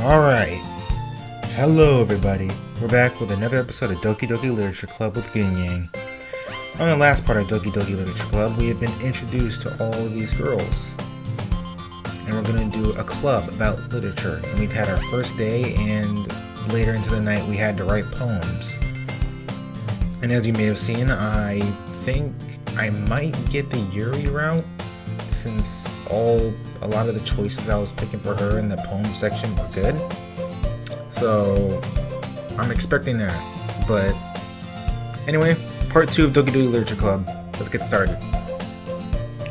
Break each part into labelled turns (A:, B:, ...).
A: Alright. Hello everybody. We're back with another episode of Doki Literature Club with Yin Yang. On the last part of Doki Literature Club, we have been introduced to all of these girls. And we're going to do a club about literature. And we've had our first day, and later into the night we had to write poems. And as you may have seen, I think I might get the Yuri route, since a lot of the choices I was picking for her in the poem section were good. So I'm expecting that. But anyway, part 2 of Doki Literature Club. Let's get started.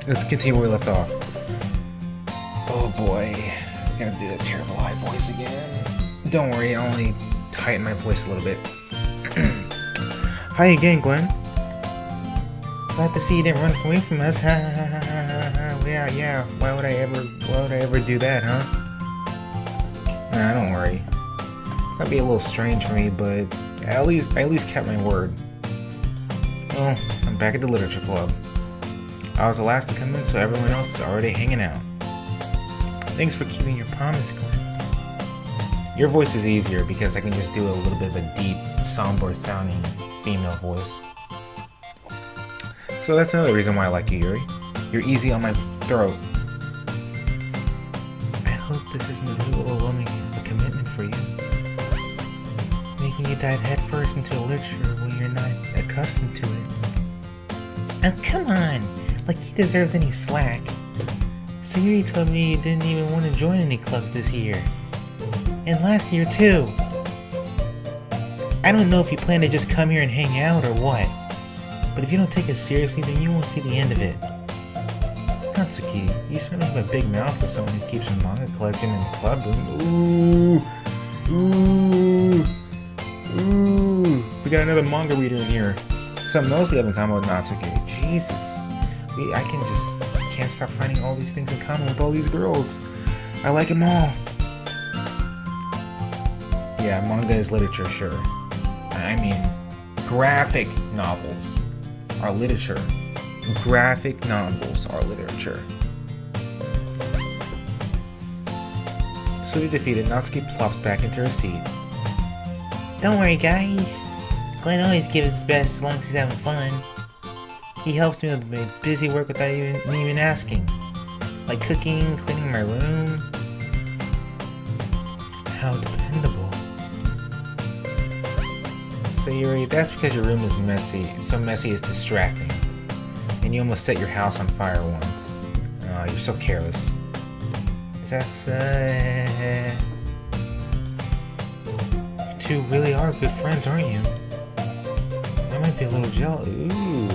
A: Let's continue where we left off. Oh boy, I'm gonna do that terrible high voice again. Don't worry, I'll only heighten my voice a little bit. Hi again, Glenn. Glad to see you didn't run away from us. Ha ha ha ha ha. Yeah. Why would I ever do that, huh? Nah, don't worry. It's gonna be a little strange for me, but I at least kept my word. Well, I'm back at the literature club. I was the last to come in, so everyone else is already hanging out. Thanks for keeping your promise, Glenn. Your voice is easier because I can just do a little bit of a deep, somber sounding female voice. So that's another reason why I like you, Yuri. You're easy on my throat. I hope this isn't too overwhelming of a commitment for you. Making you dive headfirst into a literature when you're not accustomed to it. Oh, come on! Like he deserves any slack. Sayuri told me you didn't even want to join any clubs this year. And last year too. I don't know if you plan to just come here and hang out or what. But if you don't take it seriously, then you won't see the end of it. Natsuki, you certainly have a big mouth for someone who keeps a manga collection in the club room. Ooh. We got another manga reader in here. Something else we have in common with Natsuki. Jesus. I can't stop finding all these things in common with all these girls. I like them all. Yeah, manga is literature, sure. I mean, graphic novels are literature. Graphic novels are literature. Swiftly defeated, Natsuki plops back into her seat. Don't worry, guys. Glenn always gives his best as long as he's having fun. He helps me with my busy work without me even asking. Like cooking, cleaning my room. How dependable. Sayuri, that's because your room is messy. It's so messy it's distracting. And you almost set your house on fire once. Oh, you're so careless. Is that You two really are good friends, aren't you? I might be a little jealous. Ooh,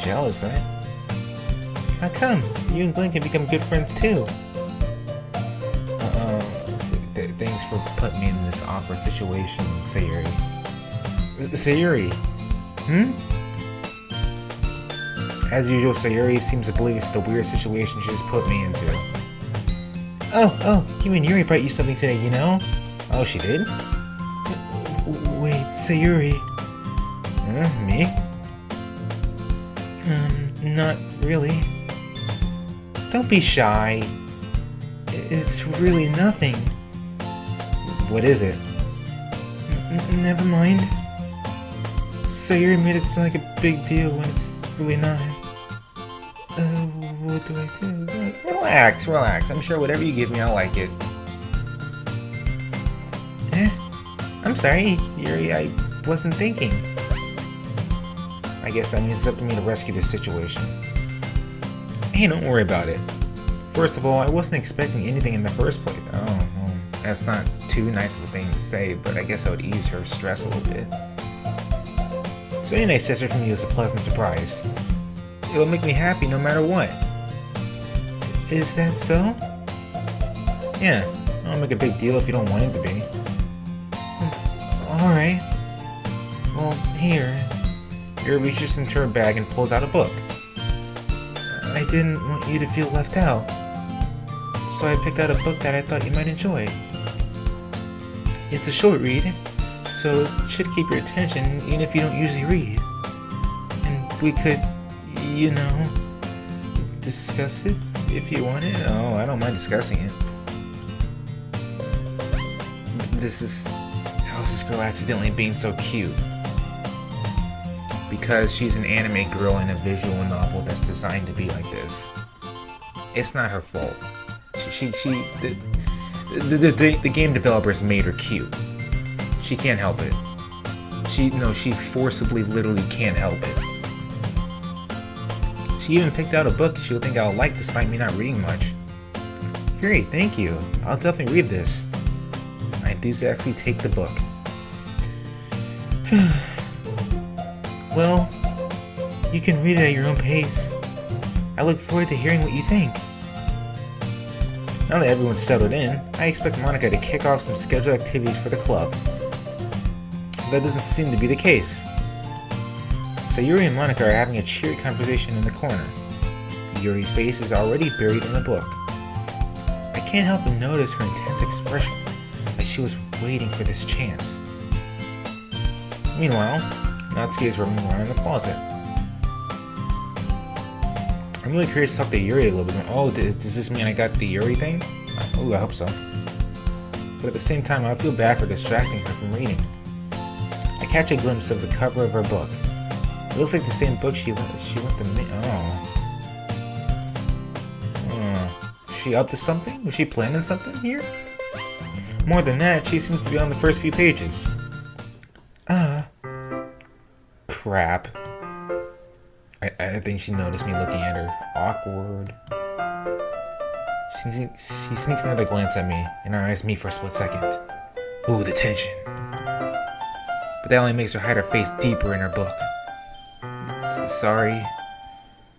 A: jealous, eh? How come? You and Glenn can become good friends too. Thanks for putting me in this awkward situation, Sayuri. Sayuri. As usual, Sayuri seems to believe it's the weird situation she just put me into. Oh, you and Yuri brought you something today, you know? Oh, she did? Wait, Sayuri. Me? Not really. Don't be shy. It's really nothing. What is it? Never mind. Sayuri made it sound like a big deal when it's really not. What do I do? Relax. I'm sure whatever you give me, I'll like it. I'm sorry, Yuri, I wasn't thinking. I guess that means it's up to me to rescue this situation. Hey, don't worry about it. First of all, I wasn't expecting anything in the first place. Oh, well, that's not too nice of a thing to say, but I guess I would ease her stress a little bit. So any nice sister from you is a pleasant surprise. It will make me happy no matter what. Is that so? Yeah, I don't make a big deal if you don't want it to be. Alright. Well, here. Yuri reaches into her bag and pulls out a book. I didn't want you to feel left out, so I picked out a book that I thought you might enjoy. It's a short read, so it should keep your attention even if you don't usually read. And we could, you know, discuss it if you want it. Oh, I don't mind discussing it. How is this girl accidentally being so cute? Because she's an anime girl in a visual novel that's designed to be like this. It's not her fault. The game developers made her cute. She can't help it. She forcibly literally can't help it. She even picked out a book she would think I'll like despite me not reading much. Great, thank you. I'll definitely read this. I enthusiastically take the book. Well, you can read it at your own pace. I look forward to hearing what you think. Now that everyone's settled in, I expect Monica to kick off some scheduled activities for the club. That doesn't seem to be the case. Sayuri and Monica are having a cheery conversation in the corner. Yuri's face is already buried in the book. I can't help but notice her intense expression, like she was waiting for this chance. Meanwhile, Natsuki is roaming around in the closet. I'm really curious to talk to Yuri a little bit more. Oh, does this mean I got the Yuri thing? Ooh, I hope so. But at the same time, I feel bad for distracting her from reading. I catch a glimpse of the cover of her book. It looks like the same book she went to me. Oh. Is she up to something? Was she planning something here? More than that, she seems to be on the first few pages. Crap. I think she noticed me looking at her. Awkward. She sneaks another glance at me and her eyes meet for a split second. Ooh, the tension. But that only makes her hide her face deeper in her book. Sorry.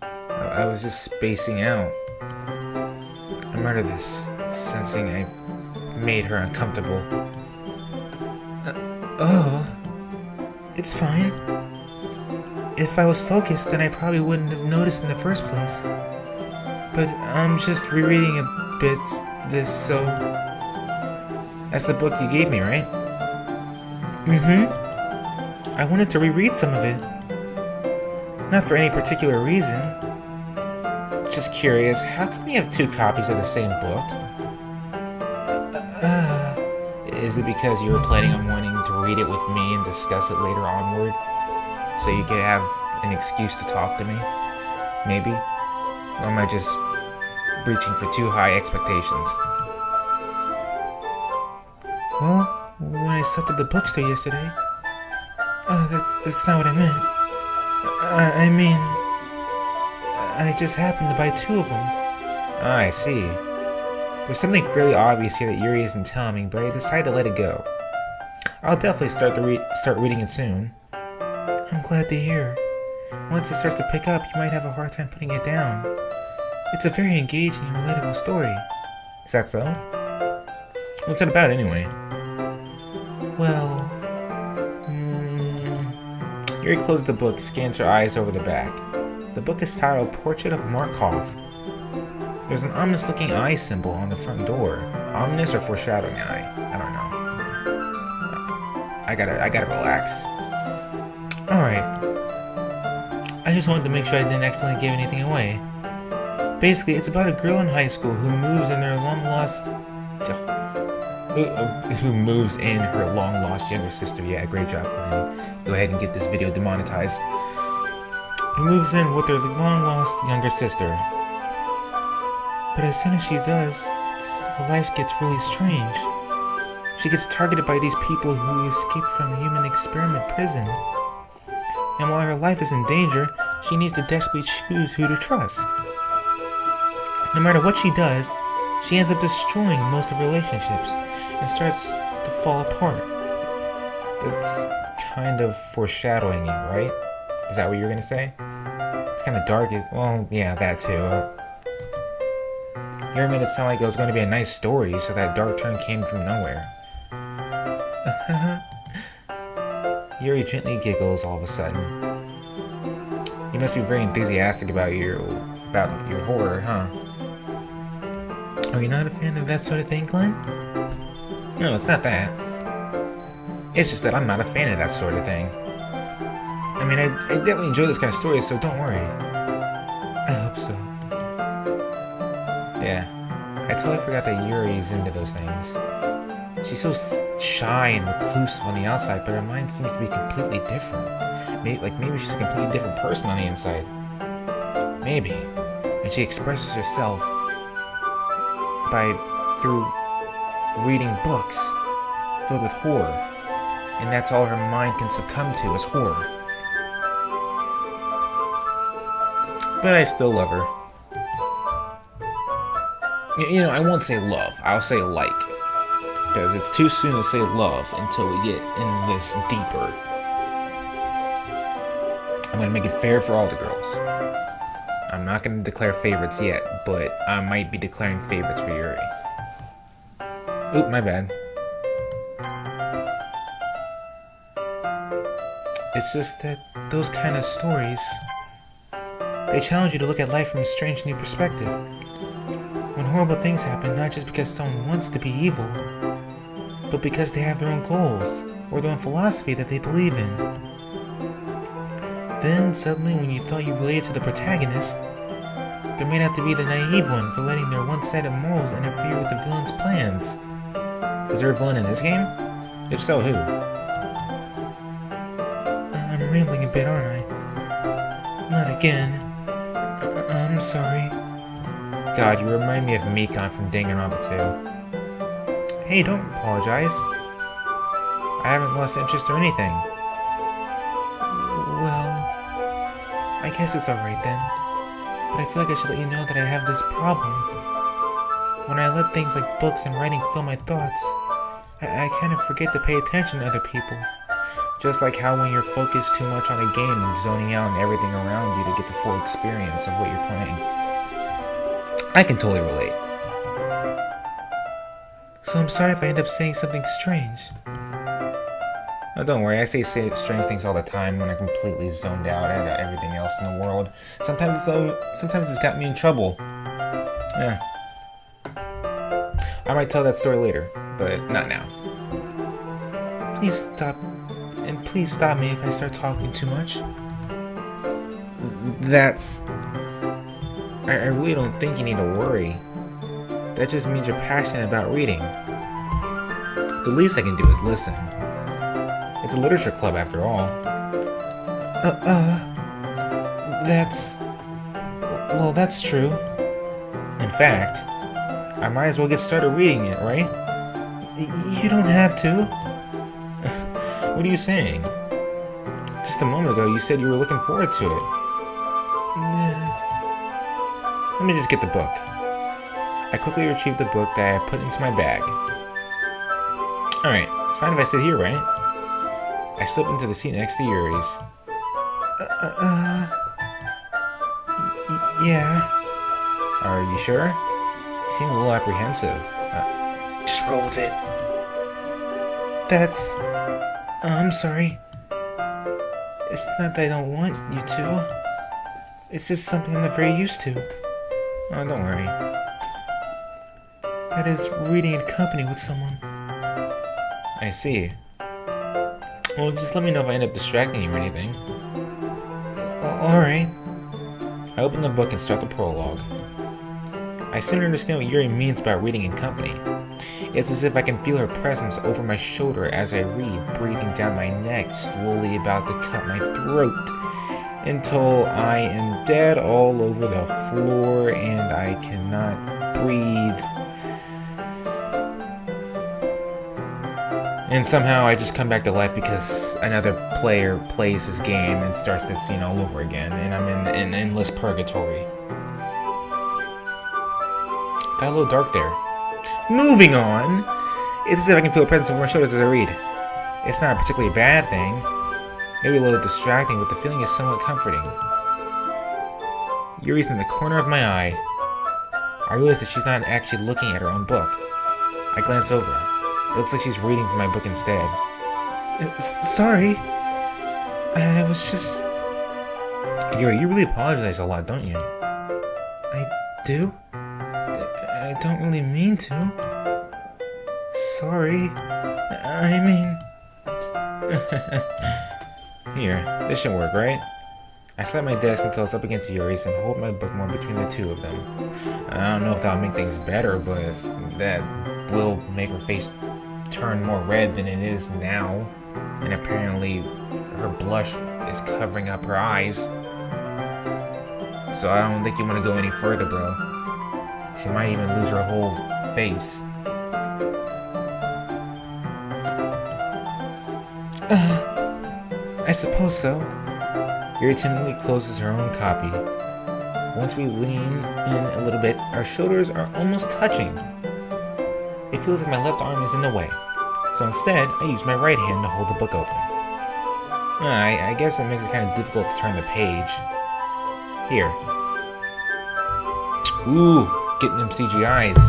A: I was just spacing out. I murdered this, sensing I made her uncomfortable. It's fine. If I was focused, then I probably wouldn't have noticed in the first place. But I'm just rereading a bit this, so... That's the book you gave me, right? Mm-hmm. I wanted to reread some of it. Not for any particular reason. Just curious, how come you have two copies of the same book? Is it because you were planning on wanting to read it with me and discuss it later onward? So you can have an excuse to talk to me? Maybe? Or am I just reaching for too high expectations? Well, when I stopped at the bookstore yesterday... that's not what I meant. I mean... I just happened to buy two of them. I see. There's something fairly obvious here that Yuri isn't telling me, but I decided to let it go. I'll definitely start reading it soon. I'm glad to hear. Once it starts to pick up, you might have a hard time putting it down. It's a very engaging and relatable story. Is that so? What's it about anyway? Well... Yuri closes the book, scans her eyes over the back. The book is titled Portrait of Markov. There's an ominous-looking eye symbol on the front door. Ominous or foreshadowing eye? I don't know. I gotta relax. Alright. I just wanted to make sure I didn't accidentally give anything away. Basically, it's about a girl in high school who moves in her long-lost... Who moves in her long-lost younger sister. Yeah, great job, Glenn. Go ahead and get this video demonetized. Who moves in with her long-lost younger sister. But as soon as she does, her life gets really strange. She gets targeted by these people who escaped from human experiment prison. And while her life is in danger, she needs to desperately choose who to trust. No matter what she does, she ends up destroying most of her relationships and starts to fall apart. That's kind of foreshadowing it, right? Is that what you were gonna say? It's kind of dark. Well, yeah, that too. You made it sound like it was going to be a nice story, so that dark turn came from nowhere. Yuri gently giggles all of a sudden. You must be very enthusiastic about your horror, huh? Are you not a fan of that sort of thing, Glenn? No, it's not that. It's just that I'm not a fan of that sort of thing. I mean, I definitely enjoy this kind of story, so don't worry. I hope so. Yeah, I totally forgot that Yuri's into those things. She's so shy and reclusive on the outside, but her mind seems to be completely different. Maybe she's a completely different person on the inside. Maybe. And she expresses herself through reading books filled with horror. And that's all her mind can succumb to is horror. But I still love her. I won't say love. I'll say like. Because it's too soon to say love until we get in this deeper. I'm going to make it fair for all the girls. I'm not going to declare favorites yet, but I might be declaring favorites for Yuri. Oop, my bad. It's just that those kind of stories, they challenge you to look at life from a strange new perspective. When horrible things happen, not just because someone wants to be evil, but because they have their own goals, or their own philosophy that they believe in. Then, suddenly, when you thought you related to the protagonist, there may have to be the naive one for letting their one-sided morals interfere with the villain's plans. Is there a villain in this game? If so, who? I'm rambling a bit, aren't I? Not again. I'm sorry. God, you remind me of Mikon from Danganronpa 2. Hey, don't apologize. I haven't lost interest or anything. Well, I guess it's alright then. But I feel like I should let you know that I have this problem. When I let things like books and writing fill my thoughts, I kind of forget to pay attention to other people. Just like how when you're focused too much on a game and zoning out on everything around you to get the full experience of what you're playing. I can totally relate. So I'm sorry if I end up saying something strange. Oh, don't worry, I say strange things all the time when I'm completely zoned out at everything else in the world. Sometimes it's got me in trouble. Yeah. I might tell that story later, but not now. Please stop me if I start talking too much. I really don't think you need to worry. That just means you're passionate about reading. The least I can do is listen. It's a literature club after all. That's true. In fact, I might as well get started reading it, right? You don't have to. What are you saying? Just a moment ago, you said you were looking forward to it. Let me just get the book. I quickly retrieved the book that I put into my bag. Alright, it's fine if I sit here, right? I slip into the seat next to Yuri's. Yeah. Are you sure? You seem a little apprehensive. Just roll with it. I'm sorry. It's not that I don't want you to. It's just something I'm not very used to. Oh, don't worry. That is reading in company with someone. I see. Well, just let me know if I end up distracting you or anything. Alright. I open the book and start the prologue. I soon understand what Yuri means by reading in company. It's as if I can feel her presence over my shoulder as I read, breathing down my neck, slowly about to cut my throat, until I am dead all over the floor and I cannot breathe. And somehow I just come back to life because another player plays this game and starts this scene all over again, and I'm in an endless purgatory. Got a little dark there. Moving on! It's as if I can feel a presence over my shoulders as I read. It's not a particularly bad thing. Maybe a little distracting, but the feeling is somewhat comforting. Yuri's in the corner of my eye. I realize that she's not actually looking at her own book. I glance over. It looks like she's reading from my book instead. Sorry. I was just... Yuri, you really apologize a lot, don't you? I do? I don't really mean to. Sorry. I mean... Here, this should work, right? I slap my desk until it's up against Yuri's and hold my book more between the two of them. I don't know if that'll make things better, but that will make her face turned more red than it is now. And apparently her blush is covering up her eyes. So I don't think you want to go any further, bro. She might even lose her whole face. I suppose so. Yuri timidly closes her own copy. Once we lean in a little bit, our shoulders are almost touching. It feels like my left arm is in the way, so instead, I use my right hand to hold the book open. I guess that makes it kind of difficult to turn the page. Here. Ooh, getting them CGIs.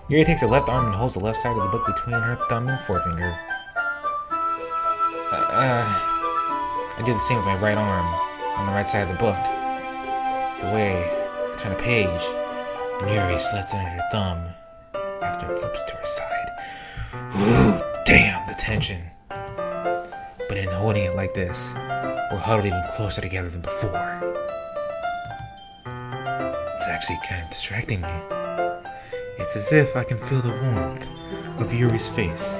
A: Yuri takes her left arm and holds the left side of the book between her thumb and forefinger. I do the same with my right arm on the right side of the book. The way I turn a page, Yuri slits under her thumb after it flips to her side. Ooh, damn, the tension. But in holding it like this, we're huddled even closer together than before. It's actually kind of distracting me. It's as if I can feel the warmth of Yuri's face,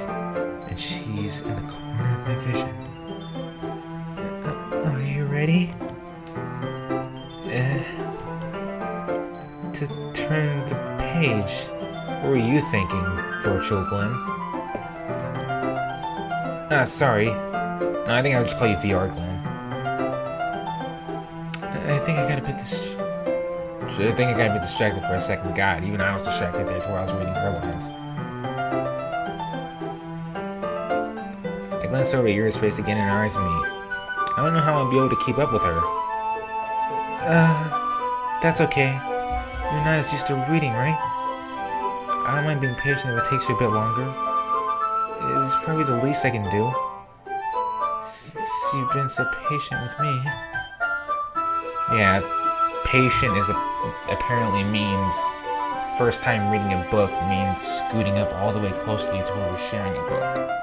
A: and she's in the corner of my vision. Are you ready? To turn the page. What were you thinking, Virtual Glenn? Sorry. No, I think I'll just call you VR Glenn. I think I got a bit distracted for a second. God, even I was distracted there to where I was reading her lines. I glanced over at Yuri's face again and her eyes meet. I don't know how I'll be able to keep up with her. That's okay. You're not as used to reading, right? I don't mind being patient if it takes you a bit longer. It's probably the least I can do. Since you've been so patient with me. Yeah, patient apparently means first time reading a book means scooting up all the way close to you to where we're sharing a book.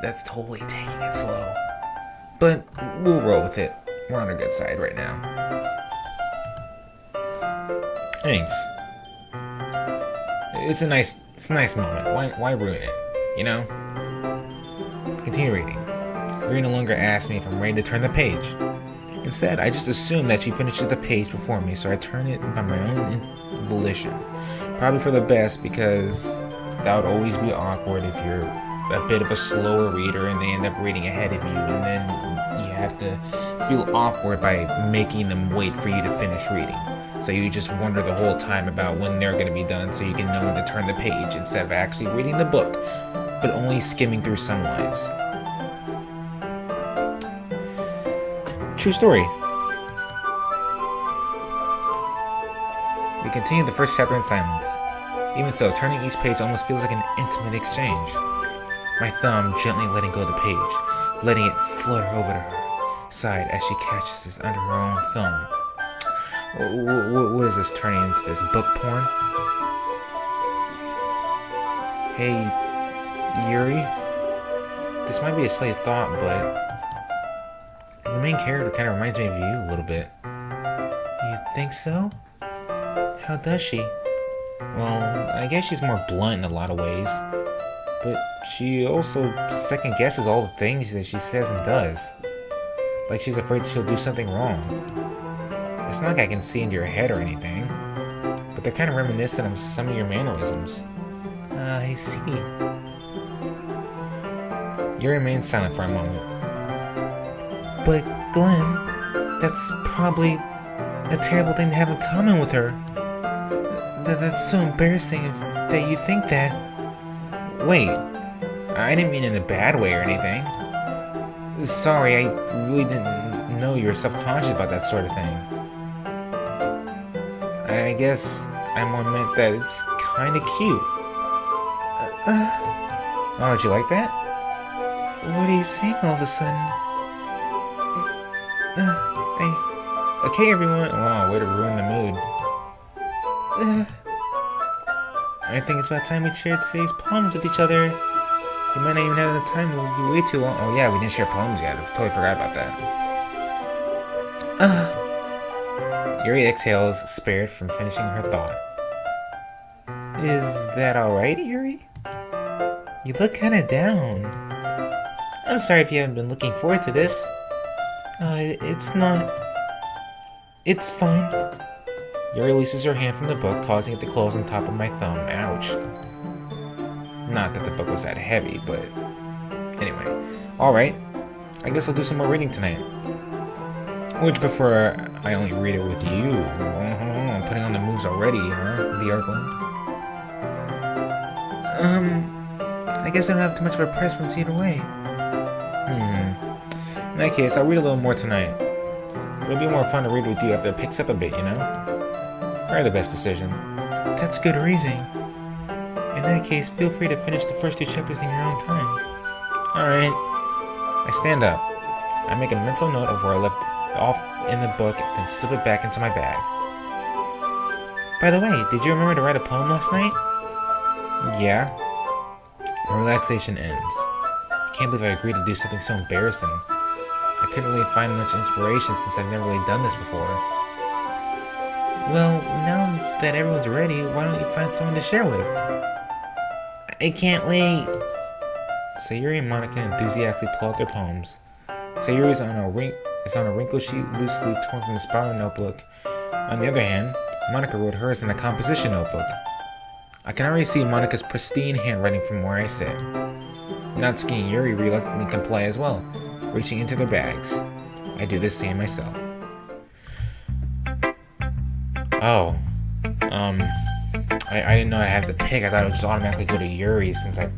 A: That's totally taking it slow. But we'll roll with it. We're on our good side right now. Thanks. It's a nice moment. Why ruin it? You know? Continue reading. Yuri no longer asks me if I'm ready to turn the page. Instead, I just assume that she finishes the page before me, so I turn it by my own volition. Probably for the best, because that would always be awkward if you're a bit of a slower reader and they end up reading ahead of you, and then you have to feel awkward by making them wait for you to finish reading. So you just wonder the whole time about when they're going to be done so you can know when to turn the page instead of actually reading the book, but only skimming through some lines. True story. We continue the first chapter in silence. Even so, turning each page almost feels like an intimate exchange. My thumb gently letting go of the page, letting it flutter over to her side as she catches this under her own thumb. What is this turning into, this book porn? Hey, Yuri? This might be a silly thought, but the main character kind of reminds me of you a little bit. You think so? How does she? Well, I guess she's more blunt in a lot of ways. But she also second guesses all the things that she says and does. Like she's afraid she'll do something wrong. It's not like I can see into your head or anything, but they're kind of reminiscent of some of your mannerisms. I see. You remain silent for a moment. But Glenn, that's probably a terrible thing to have in common with her. That's so embarrassing that you think that. Wait, I didn't mean in a bad way or anything. Sorry, I really didn't know you were self-conscious about that sort of thing. I guess I more meant that it's kind of cute. Oh, did you like that? What are you saying all of a sudden? Okay, everyone. Wow, way to ruin the mood. I think it's about time we shared today's poems with each other. We might not even have the time, it'll be way too long. Oh yeah, we didn't share poems yet. I totally forgot about that. Yuri exhales, spared from finishing her thought. Is that alright, Yuri? You look kinda down. I'm sorry if you haven't been looking forward to this. It's not... It's fine. Yuri releases her hand from the book, causing it to close on top of my thumb. Ouch. Not that the book was that heavy, but... Anyway. Alright. I guess I'll do some more reading tonight. Would you prefer I only read it with you? I'm putting on the moves already, huh? VR Glenn? I guess I don't have too much of a preference either way. In that case, I'll read a little more tonight. It'll be more fun to read with you after it picks up a bit, you know? Probably the best decision. That's good reasoning. In that case, feel free to finish the first 2 chapters in your own time. Alright. I stand up. I make a mental note of where I left off in the book, then slip it back into my bag. By the way, did you remember to write a poem last night? Yeah. Relaxation ends. I can't believe I agreed to do something so embarrassing. I couldn't really find much inspiration since I've never really done this before. Well, now that everyone's ready, why don't you find someone to share with? I can't wait. Sayuri and Monica enthusiastically pull out their poems. Sayuri is on a wrinkled sheet loose leaf torn from the spiral notebook. On the other hand, Monica wrote hers in a composition notebook. I can already see Monica's pristine handwriting from where I sit. Natsuki and Yuri reluctantly comply as well, reaching into their bags. I do the same myself. Oh. I didn't know I had to pick. I thought it would just automatically go to Yuri since I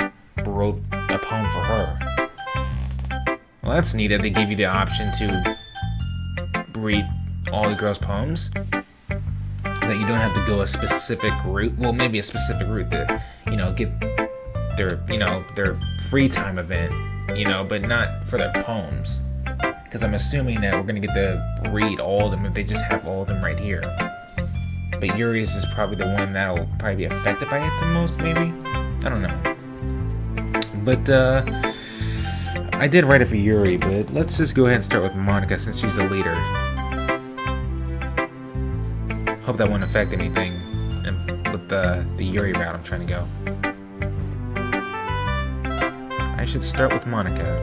A: wrote a poem for her. Well, that's neat that they gave you the option to read all the girls' poems. That you don't have to go a specific route. Well, maybe a specific route to, get their free time event, but not for their poems. Because I'm assuming that we're going to get to read all of them if they just have all of them right here. But Yuri's is probably the one that'll probably be affected by it the most, maybe? I don't know. But, I did write it for Yuri, but let's just go ahead and start with Monica since she's the leader. Hope that won't affect anything with the Yuri route I'm trying to go. I should start with Monica.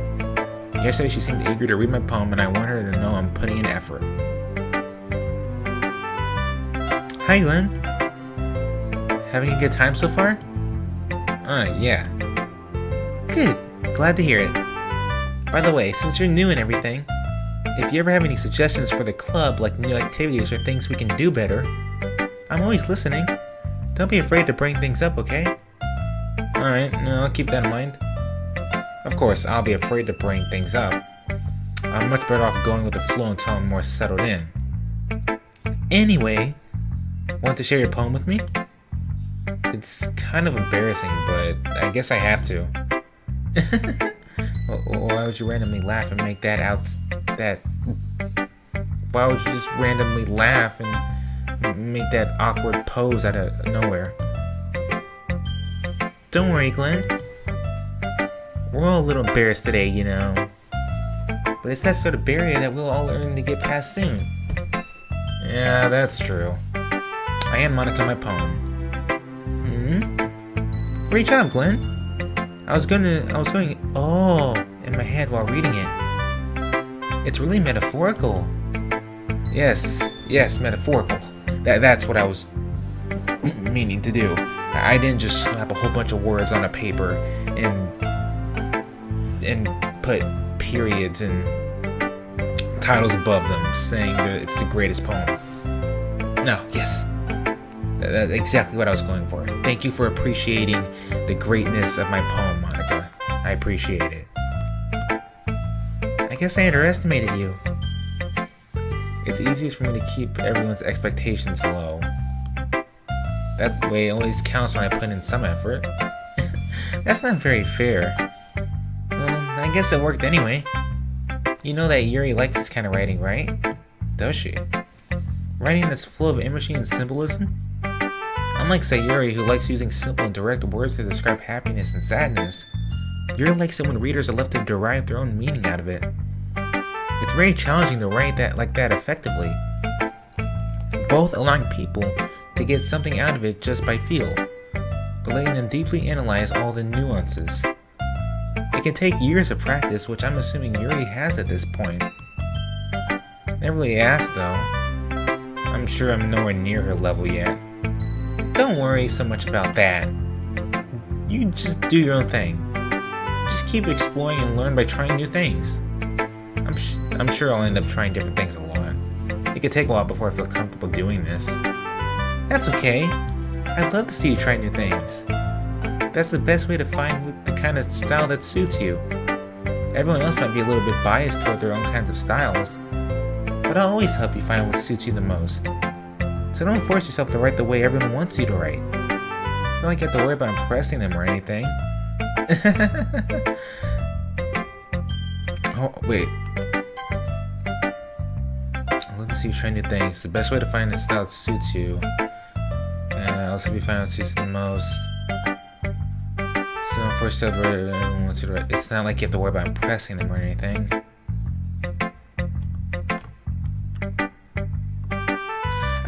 A: Yesterday she seemed eager to read my poem and I want her to know I'm putting in effort. Hi Glenn. Having a good time so far? Yeah. Good. Glad to hear it. By the way, since you're new and everything, if you ever have any suggestions for the club, like new activities or things we can do better, I'm always listening. Don't be afraid to bring things up, okay? Alright, I'll keep that in mind. Of course, I'll be afraid to bring things up. I'm much better off going with the flow until I'm more settled in. Anyway, want to share your poem with me? It's kind of embarrassing, but I guess I have to. Why would you randomly laugh and make that why would you just randomly laugh and make that awkward pose out of nowhere? Don't worry, Glenn. We're all a little embarrassed today, But it's that sort of barrier that we'll all learn to get past soon. Yeah, that's true. I hand Monica my poem. Great job, Glenn. I was going in my head while reading it. It's really metaphorical. Yes, metaphorical. That's what I was meaning to do. I didn't just slap a whole bunch of words on a paper and put periods and titles above them saying that it's the greatest poem. No, yes. That's exactly what I was going for. Thank you for appreciating the greatness of my poem, Monica. I appreciate it. I guess I underestimated you. It's easiest for me to keep everyone's expectations low. That way it always counts when I put in some effort. That's not very fair. Well, I guess it worked anyway. You know that Yuri likes this kind of writing, right? Does she? Writing that's full of imagery and symbolism? Unlike Sayuri, who likes using simple and direct words to describe happiness and sadness, Yuri likes it when readers are left to derive their own meaning out of it. It's very challenging to write that like that effectively, both allowing people to get something out of it just by feel, but letting them deeply analyze all the nuances. It can take years of practice, which I'm assuming Yuri has at this point. Never really asked though. I'm sure I'm nowhere near her level yet. Don't worry so much about that. You just do your own thing. Just keep exploring and learn by trying new things. I'm sure I'll end up trying different things a lot. It could take a while before I feel comfortable doing this. That's okay. I'd love to see you try new things. That's the best way to find the kind of style that suits you. Everyone else might be a little bit biased toward their own kinds of styles, but I'll always help you find what suits you the most. So don't force yourself to write the way everyone wants you to write. It's not like you have to worry about impressing them or anything. Oh, wait. Let's see you try new things. The best way to find the style that suits you. Also help you find what suits you the most. So don't force yourself to write everyone wants you to write. It's not like you have to worry about impressing them or anything.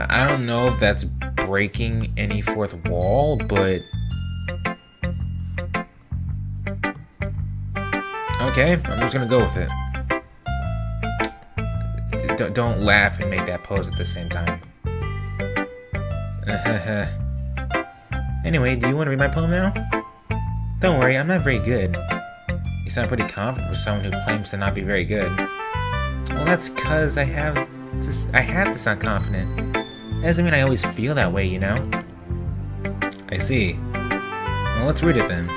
A: I don't know if that's breaking any fourth wall, but okay, I'm just gonna go with it. Don't laugh and make that pose at the same time. Anyway, do you want to read my poem now? Don't worry, I'm not very good. You sound pretty confident for someone who claims to not be very good. Well, that's because I have to sound confident. That doesn't mean I always feel that way, you know? I see. Well, let's read it then.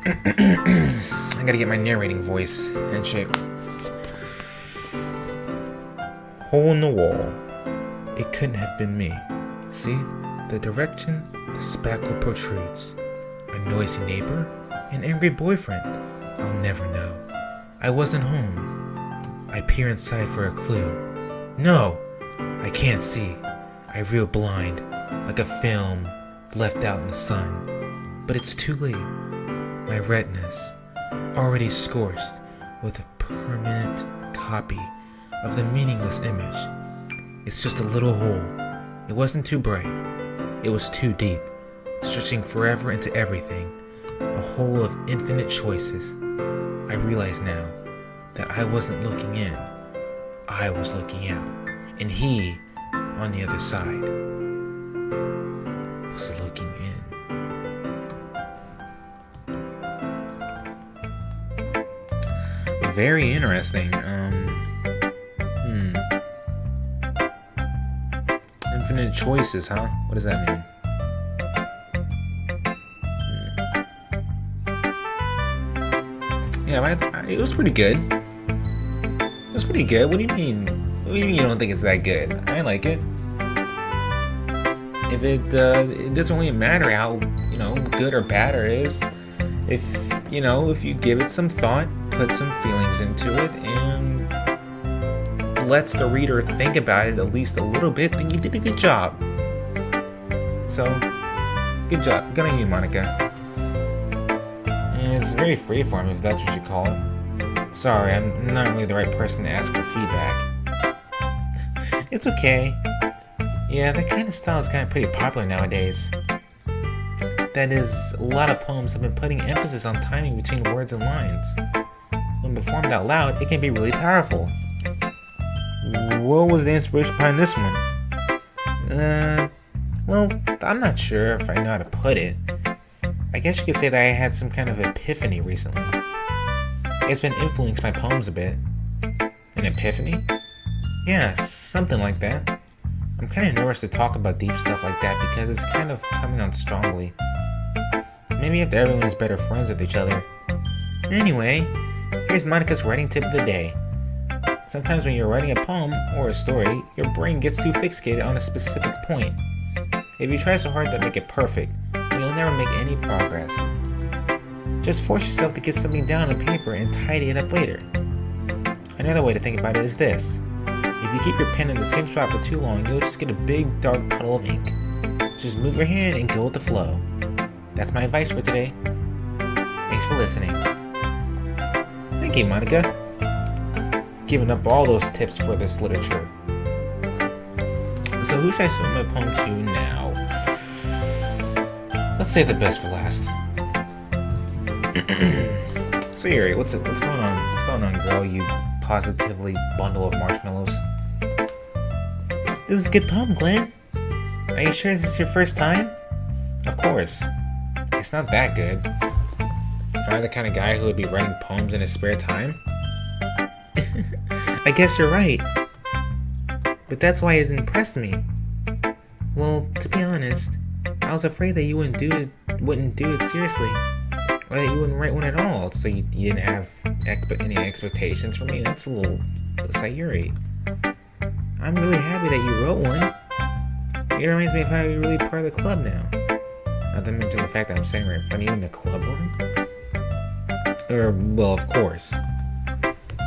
A: I gotta get my narrating voice in shape. Hole in the wall. It couldn't have been me. See? The direction the spackle protrudes. A noisy neighbor? An angry boyfriend? I'll never know. I wasn't home. I peer inside for a clue. No! I can't see. I reel blind, like a film left out in the sun. But it's too late. My retinas, already scorched with a permanent copy of the meaningless image. It's just a little hole. It wasn't too bright. It was too deep, stretching forever into everything. A hole of infinite choices. I realize now that I wasn't looking in. I was looking out. And he, on the other side, was looking in. Very interesting. Infinite choices, huh? What does that mean? Yeah, it was pretty good. It was pretty good. What do you mean? What do you mean you don't think it's that good? I like it. If it doesn't really matter how, good or bad it is. If you give it some thought, put some feelings into it, and lets the reader think about it at least a little bit, then you did a good job. So, good job. Good on you, Monica. And it's very freeform, if that's what you call it. Sorry, I'm not really the right person to ask for feedback. It's okay. Yeah, that kind of style is kind of pretty popular nowadays. That is, a lot of poems have been putting emphasis on timing between words and lines. When performed out loud, it can be really powerful. What was the inspiration behind this one? Well, I'm not sure if I know how to put it. I guess you could say that I had some kind of epiphany recently. It's been influenced my poems a bit. An epiphany? Yeah, something like that. I'm kind of nervous to talk about deep stuff like that because it's kind of coming on strongly. Maybe after everyone is better friends with each other. Anyway, here's Monica's writing tip of the day. Sometimes when you're writing a poem or a story, your brain gets too fixated on a specific point. If you try so hard to make it perfect, you'll never make any progress. Just force yourself to get something down on paper and tidy it up later. Another way to think about it is this. If you keep your pen in the same spot for too long, you'll just get a big dark puddle of ink. Just move your hand and go with the flow. That's my advice for today. Thanks for listening. Thank you, Monica. Giving up all those tips for this literature. So who should I send my poem to now? Let's save the best for last. Sayuri, what's going on? What's going on, girl? You positively bundle of marshmallows. This is a good poem, Glenn. Are you sure this is your first time? Of course. It's not that good. Am I the kind of guy who would be writing poems in his spare time? I guess you're right. But that's why it impressed me. Well, to be honest, I was afraid that you wouldn't do it seriously. Or that you wouldn't write one at all, so you didn't have any expectations for me. That's a little Sayuri. I'm really happy that you wrote one. It reminds me of how you're really part of the club now. Not to mention the fact that I'm sitting right in front of you in the club room. Well, of course.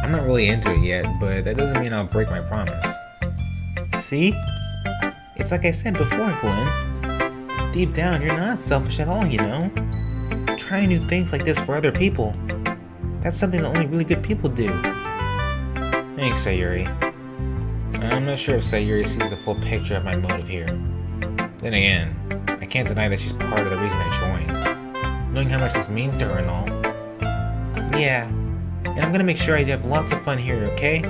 A: I'm not really into it yet, but that doesn't mean I'll break my promise. See? It's like I said before, Glenn. Deep down, you're not selfish at all, you know? Trying new things like this for other people. That's something that only really good people do. Thanks, Sayuri. I'm not sure if Sayuri sees the full picture of my motive here. Then again, I can't deny that she's part of the reason I joined. Knowing how much this means to her and all. Yeah, and I'm gonna make sure I have lots of fun here, okay?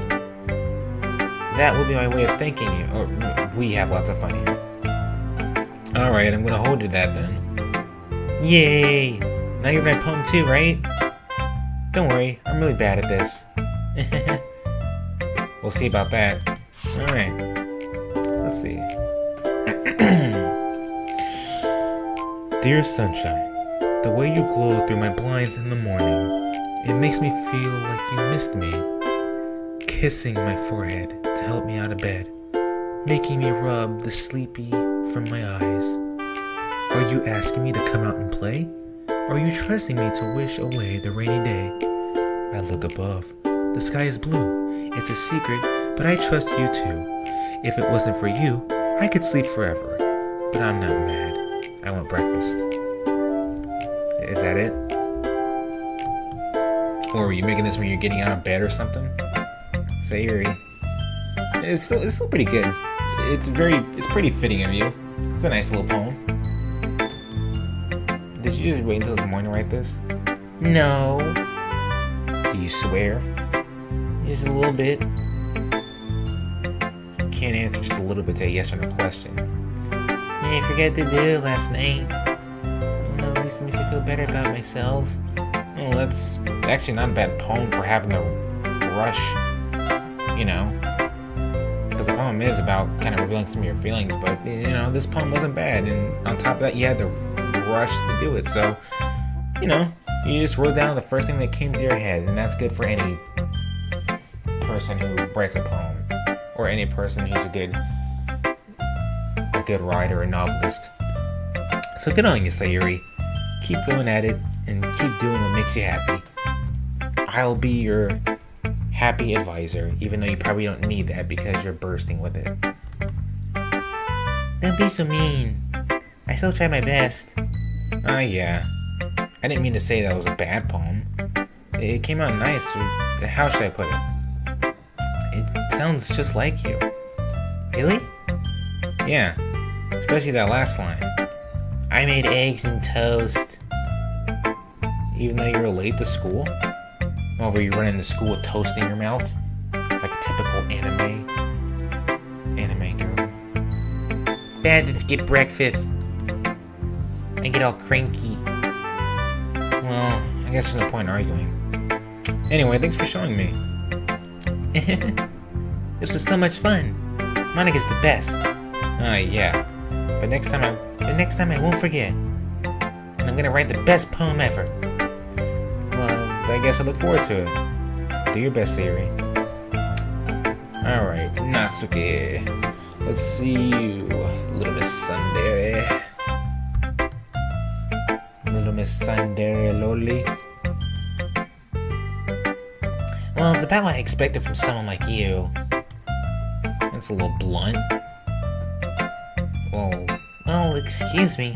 A: That will be my way of thanking you. Or, we have lots of fun here. Alright, I'm gonna hold to that then. Yay! Now you're my poem too, right? Don't worry, I'm really bad at this. We'll see about that. Alright. Let's see. Dear sunshine, the way you glow through my blinds in the morning, it makes me feel like you missed me. Kissing my forehead to help me out of bed, making me rub the sleepy from my eyes. Are you asking me to come out and play? Are you trusting me to wish away the rainy day? I look above. The sky is blue. It's a secret, but I trust you too. If it wasn't for you, I could sleep forever. But I'm not mad. I want breakfast. Is that it? Or were you making this when you're getting out of bed or something? Sayuri. It's still pretty good. It's pretty fitting of you. It's a nice little poem. Did you just wait until this morning to write this? No. Do you swear? Just a little bit. Can't answer just a little bit to a yes or no question. Yeah, I forgot to do it last night. Well, at least it makes me feel better about myself. Well, that's actually not a bad poem for having to rush, you know. Because the poem is about kind of revealing some of your feelings, but, you know, this poem wasn't bad. And on top of that, you had to rush to do it. So, you know, you just wrote down the first thing that came to your head, and that's good for any person who writes a poem, or any person who's a good writer or novelist. So good on you, Sayuri. Keep going at it and keep doing what makes you happy. I'll be your happy advisor, even though you probably don't need that because you're bursting with it. Don't be so mean. I still tried my best. Yeah. I didn't mean to say that was a bad poem. It came out nice. How should I put it? It sounds just like you. Really? Yeah. Especially that last line. I made eggs and toast. Even though you were late to school? Or were you running to school with toast in your mouth? Like a typical anime girl. Bad to get breakfast. I get all cranky. Well, I guess there's no point in arguing. Anyway, thanks for showing me. This was so much fun. Monica's the best. Yeah. But next time I won't forget. And I'm gonna write the best poem ever. Well, I guess I look forward to it. Do your best, Sayuri. Alright, Natsuki. Let's see you, Little Miss Tsundere. Little Miss Tsundere Loli. Well, it's about what I expected from someone like you. That's a little blunt. Well, excuse me.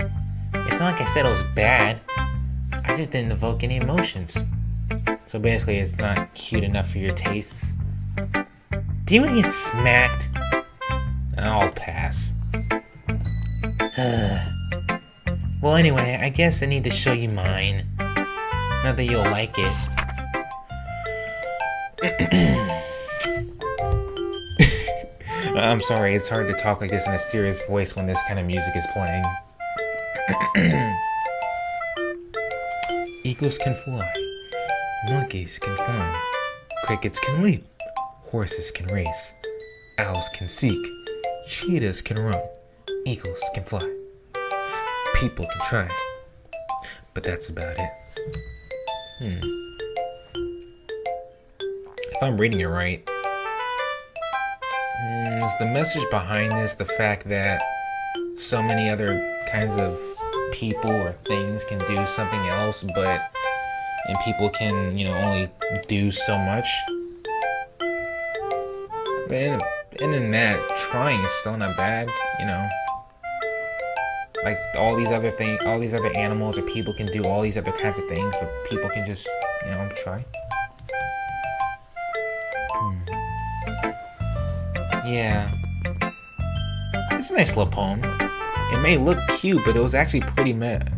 A: It's not like I said it was bad. I just didn't evoke any emotions. So basically, it's not cute enough for your tastes. Do you want to get smacked? I'll pass. Well, anyway, I guess I need to show you mine. Not that you'll like it. I'm sorry, it's hard to talk like this in a serious voice when this kind of music is playing. Eagles can fly. Monkeys can climb. Crickets can leap. Horses can race. Owls can seek. Cheetahs can run. Eagles can fly. People can try. But that's about it. If I'm reading it right, is the message behind this the fact that so many other kinds of people or things can do something else, and people can, only do so much? And in that, trying is still not bad, Like all these other animals or people can do all these other kinds of things, but people can just, try. Yeah. It's a nice little poem. It may look cute, but it was actually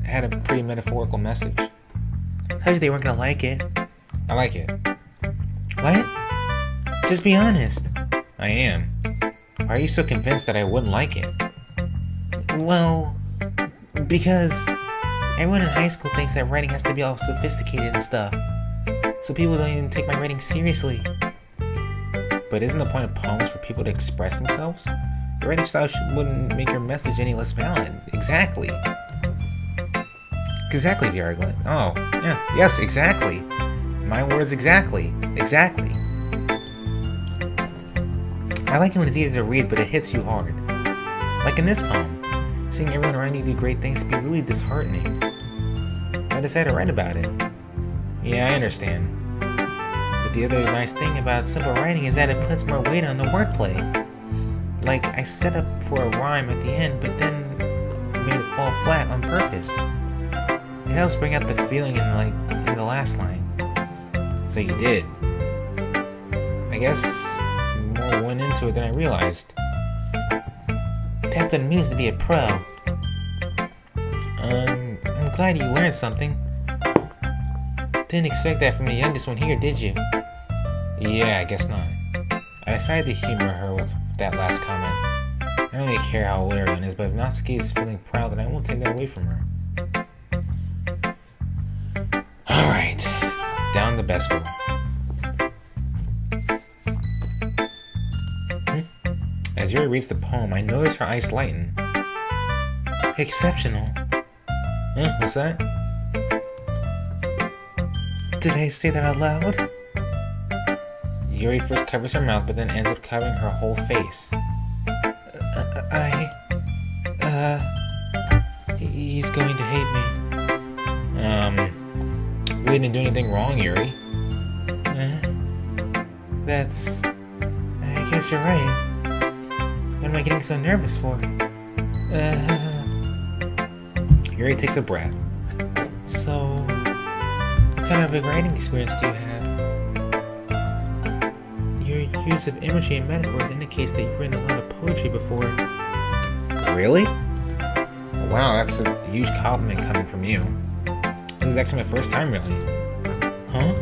A: had a pretty metaphorical message. I told you they weren't gonna like it. I like it. What? Just be honest. I am. Why are you so convinced that I wouldn't like it? Well, because everyone in high school thinks that writing has to be all sophisticated and stuff. So people don't even take my writing seriously. But isn't the point of poems for people to express themselves? Your writing style wouldn't make your message any less valid. Exactly. Exactly, Vierglet. Oh, yeah. Yes, exactly. My words, exactly. Exactly. I like it when it's easy to read, but it hits you hard. Like in this poem, seeing everyone around you do great things can be really disheartening. I decided to write about it. Yeah, I understand. But the other nice thing about simple writing is that it puts more weight on the wordplay. Like, I set up for a rhyme at the end, but then made it fall flat on purpose. It helps bring out the feeling in the last line. So you did. I guess more went into it than I realized. That's what it means to be a pro. I'm glad you learned something. Didn't expect that from the youngest one here, did you? Yeah, I guess not. I decided to humor her with that last comment. I don't really care how old everyone is, but if Natsuki is feeling proud, then I won't take that away from her. Alright, down the best row. As Yuri reads the poem, I notice her eyes lighten. Exceptional. What's that? Did I say that out loud? Yuri first covers her mouth, but then ends up covering her whole face. He's going to hate me. We didn't do anything wrong, Yuri. I guess you're right. What am I getting so nervous for? Yuri takes a breath. So, what kind of a writing experience do you have? Your use of imagery and metaphors indicates that you've written a lot of poetry before. Really? Wow, that's a huge compliment coming from you. This is actually my first time, really. Huh?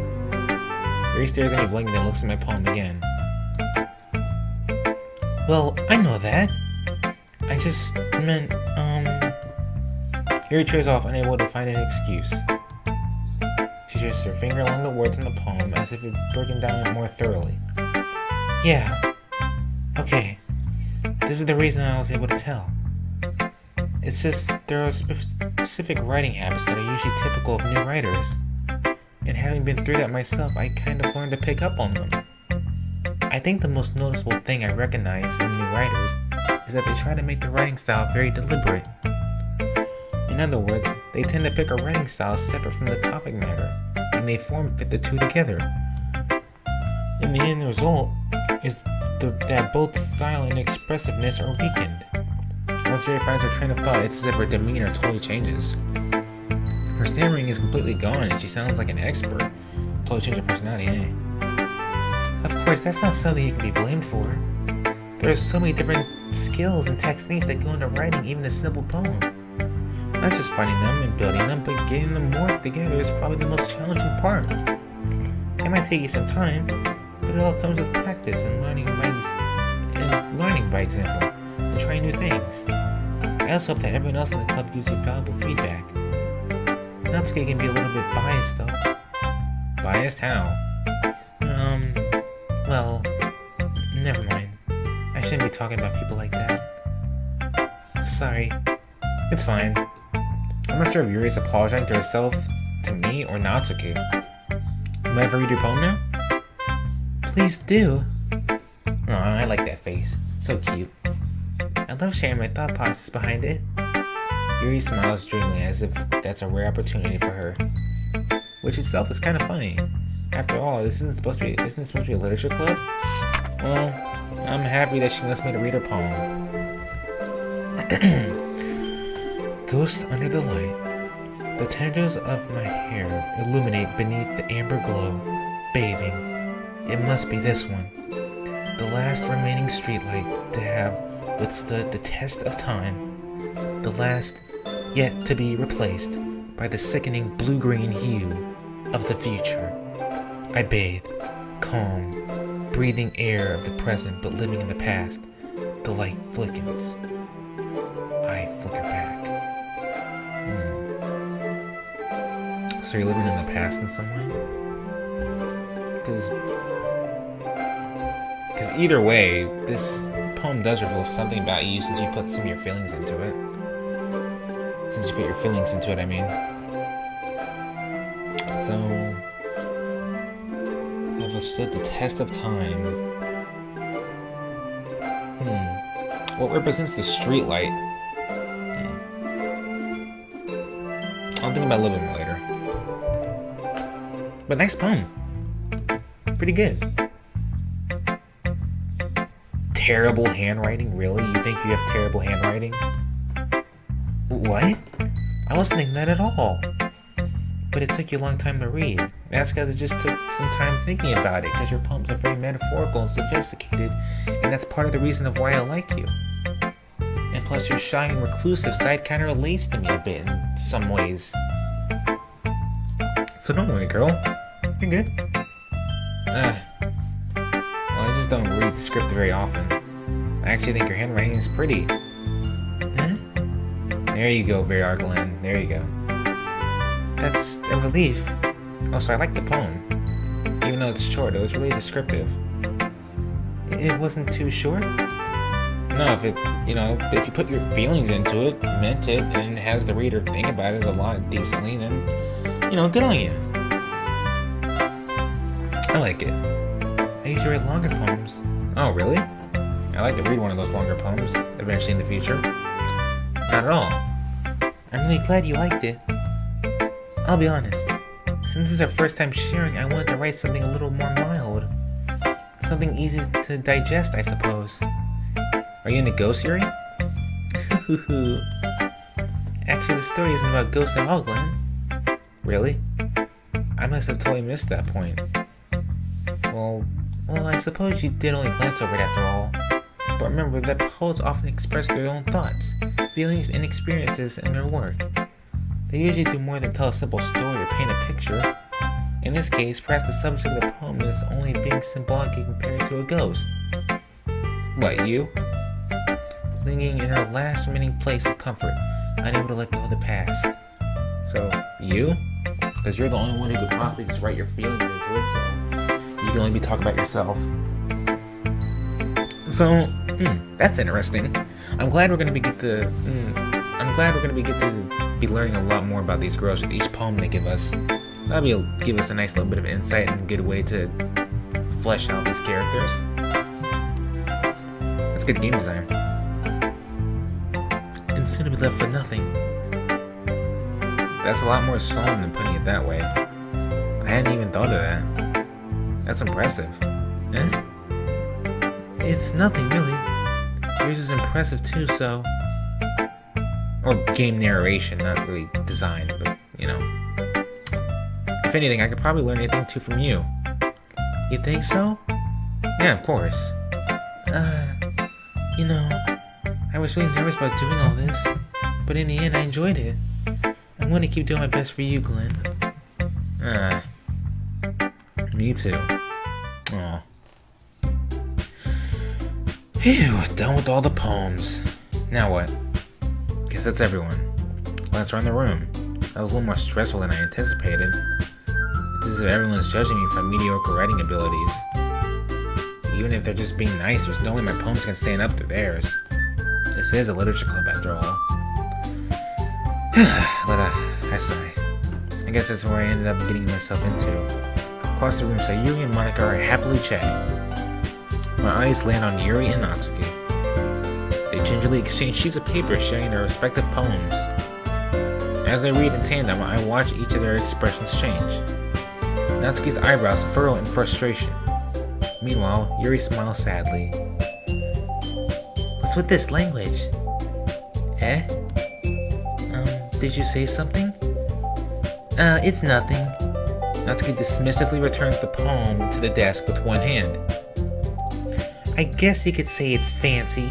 A: Yuri stares at me blankly and looks at my poem again. Well, I know that. I just meant, Yuri trails off, unable to find an excuse. She traces her finger along the words in the poem as if it had broken down more thoroughly. Yeah. Okay. This is the reason I was able to tell. It's just there are specific writing habits that are usually typical of new writers. And having been through that myself, I kind of learned to pick up on them. I think the most noticeable thing I recognize in new writers is that they try to make the writing style very deliberate. In other words, they tend to pick a writing style separate from the topic matter, and they fit the two together. And the end result is that both style and expressiveness are weakened. Once Yuri finds her train of thought, it's as if her demeanor totally changes. Her stammering is completely gone and she sounds like an expert. Totally changed her personality, eh? Of course, that's not something you can be blamed for. There are so many different skills and techniques that go into writing even a simple poem. Not just finding them and building them, but getting them work together is probably the most challenging part. It might take you some time, but it all comes with practice and learning by example, and trying new things. I also hope that everyone else in the club gives you valuable feedback. Natsuki can be a little bit biased though. Biased how? Well, never mind. I shouldn't be talking about people like that. Sorry. It's fine. I'm not sure if Yuri's apologizing to herself, to me, or Natsuki. Am I ever read your poem now? Please do. Aw, I like that face. So cute. I love sharing my thought process behind it. Yuri smiles dreamily as if that's a rare opportunity for her. Which itself is kind of funny. After all, isn't it supposed to be a literature club? Well, I'm happy that she wants me to read her poem. Ghost under the light. The tendrils of my hair illuminate beneath the amber glow, bathing. It must be this one. The last remaining streetlight to have withstood the test of time. The last yet to be replaced by the sickening blue-green hue of the future. I bathe, calm, breathing air of the present but living in the past. The light flickens. I flicker back. So you're living in the past in some way? Because either way, this poem does reveal something about you since you put some of your feelings into it. Since you put your feelings into it, I mean. So, I've withstood the test of time. What represents the street light? I'll think about it a little bit more later. But nice poem. Pretty good. Terrible handwriting? Really? You think you have terrible handwriting? What? I wasn't thinking that at all. But it took you a long time to read. That's because it just took some time thinking about it, because your poems are very metaphorical and sophisticated, and that's part of the reason of why I like you. And plus your shy and reclusive side kind of relates to me a bit in some ways. So don't worry, girl. You're good. Well, I just don't read script very often. I actually think your handwriting is pretty. Huh? There you go, Virar Glenn. There you go. That's a relief. Also, I like the poem. Even though it's short, it was really descriptive. It wasn't too short? No, if you put your feelings into it, meant it, and has the reader think about it a lot decently, then, good on you. I like it. I usually write longer poems. Oh, really? I'd like to read one of those longer poems eventually in the future. Not at all. I'm really glad you liked it. I'll be honest. Since this is our first time sharing, I wanted to write something a little more mild. Something easy to digest, I suppose. Are you into ghosts, Yuri? Actually, the story isn't about ghosts at all, Glenn. Really? I must have totally missed that point. Well, I suppose you did only glance over it after all. But remember that poets often express their own thoughts, feelings, and experiences in their work. They usually do more than tell a simple story or paint a picture. In this case, perhaps the subject of the poem is only being symbolically compared to a ghost. What, you? Clinging in her last remaining place of comfort, unable to let go of the past. So, you? Because you're the only one who could possibly just write your feelings into it, so you can only be talking about yourself. So, that's interesting. I'm glad we're gonna be learning a lot more about these girls with each poem they give us. That'll give us a nice little bit of insight and a good way to flesh out these characters. That's good game design. And soon to be left with nothing. That's a lot more solemn than putting it that way. I hadn't even thought of that. That's impressive. Eh? It's nothing, really. Yours is impressive too, so... Or game narration, not really design, but, If anything, I could probably learn anything too from you. You think so? Yeah, of course. I was really nervous about doing all this, but in the end I enjoyed it. I'm going to keep doing my best for you, Glenn. Me too. Aw. Phew, done with all the poems. Now what? Guess that's everyone. Let's run the room. That was a little more stressful than I anticipated. It's as if everyone's judging me for mediocre writing abilities. Even if they're just being nice, there's no way my poems can stand up to theirs. This is a literature club after all. I sigh. I guess that's where I ended up getting myself into. Across the room, Sayuri and Monica are happily chatting. My eyes land on Yuri and Natsuki. They gingerly exchange sheets of paper sharing their respective poems. As I read in tandem, I watch each of their expressions change. Natsuki's eyebrows furrow in frustration. Meanwhile, Yuri smiles sadly. What's with this language? Eh? Did you say something? It's nothing. Natsuki dismissively returns the poem to the desk with one hand. I guess you could say it's fancy.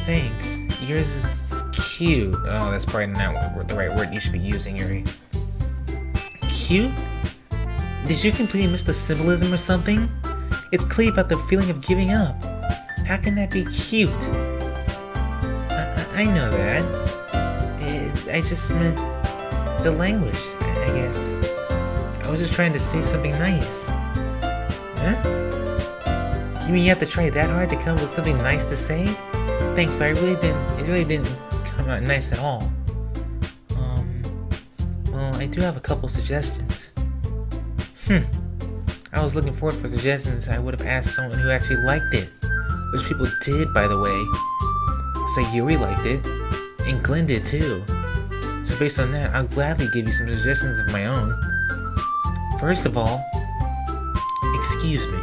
A: Thanks. Yours is cute. Oh, that's probably not the right word you should be using, Yuri. Cute? Did you completely miss the symbolism or something? It's clear about the feeling of giving up. How can that be cute? I know that. I just meant the language, I guess. I was just trying to say something nice. Huh? You mean you have to try that hard to come up with something nice to say? Thanks, but it really didn't come out nice at all. Well, I do have a couple suggestions. I was looking forward for suggestions. I would have asked someone who actually liked it. Which people did, by the way. Sayuri liked it, and Glenn did too. So based on that, I'll gladly give you some suggestions of my own. First of all, excuse me.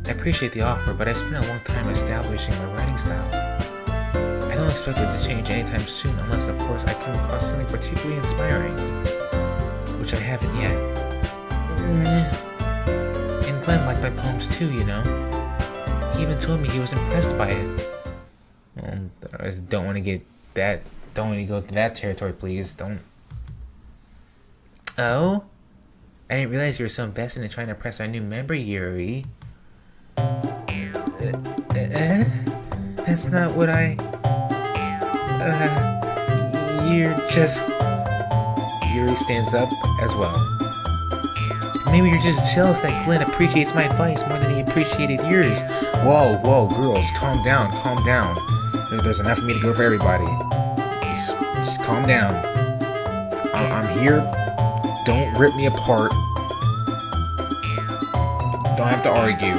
A: I appreciate the offer, but I've spent a long time establishing my writing style. I don't expect it to change anytime soon unless, of course, I come across something particularly inspiring. Which I haven't yet. And Glenn liked my poems too, you know. He even told me he was impressed by it. I don't want to get that. Don't want to go to that territory, please. Don't. Oh? I didn't realize you were so invested in trying to impress our new member, Yuri. That's not what I... You're just... Yuri stands up as well. Maybe you're just jealous that Glenn appreciates my advice more than he appreciated yours. Whoa, girls, calm down. There's enough of me to go for everybody. Just calm down. I'm here. Don't rip me apart. Don't have to argue.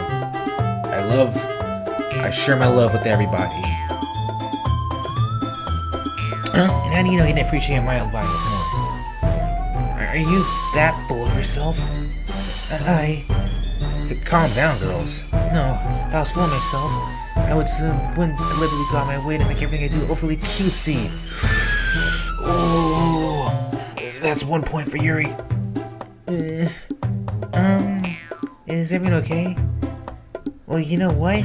A: I share my love with everybody. And how do you know he didn't appreciate my advice more? Are you that full of yourself? Calm down, girls. No, if I was full of myself, I wouldn't deliberately go out my way to make everything I do overly cutesy. Oh, that's 1 point for Yuri. Is everyone okay? Well, you know what?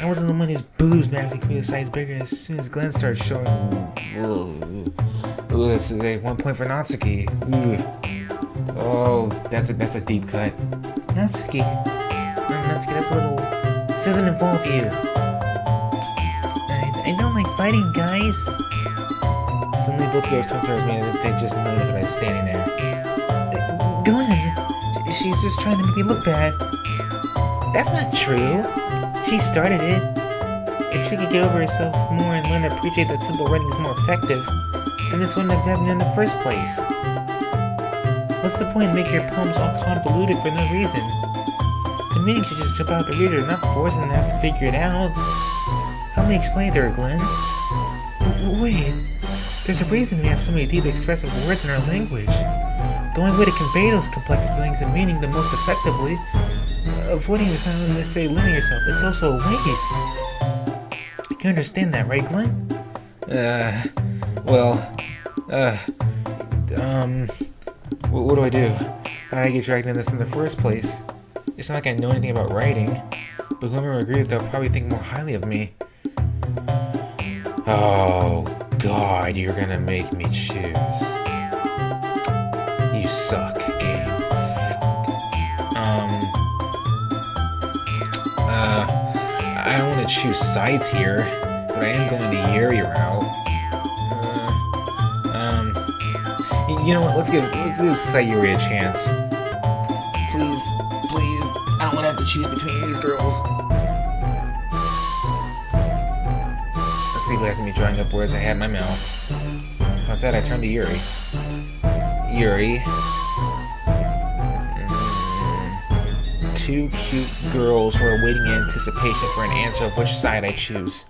A: I wasn't the one whose boobs magically grew a size bigger as soon as Glenn started showing. That's 1 point for Natsuki. Oh, that's a deep cut. Natsuki, that's a little. This doesn't involve you. I don't like fighting, guys. Suddenly, both girls turned towards me and they just noticed that I was standing there. Glenn, she's just trying to make me look bad. That's not true. She started it. If she could get over herself more and learn to appreciate that simple writing is more effective, then this wouldn't have happened in the first place. What's the point in making your poems all convoluted for no reason? The meaning should just jump out the reader, not forcing them to have to figure it out. Help me explain to her, Glenn. Wait, there's a reason we have so many deep expressive words in our language. The only way to convey those complex feelings and meaning the most effectively, avoiding is not necessarily limiting yourself, it's also a waste. You understand that, right, Glenn?
B: What do I do? How did I get dragged into this in the first place? It's not like I know anything about writing, but whoever agreed, they'll probably think more highly of me. Oh, God, you're gonna make me choose. You suck, game. I don't want to choose sides here, but I am going to Yuri route. You know what? Let's give Sayuri a chance. Please, I don't want to have to choose between these girls. Let's be glad to me drawing up words I had in my mouth. Instead, I turned to Yuri. Yuri. Two cute girls who are waiting in anticipation for an answer of which side I choose.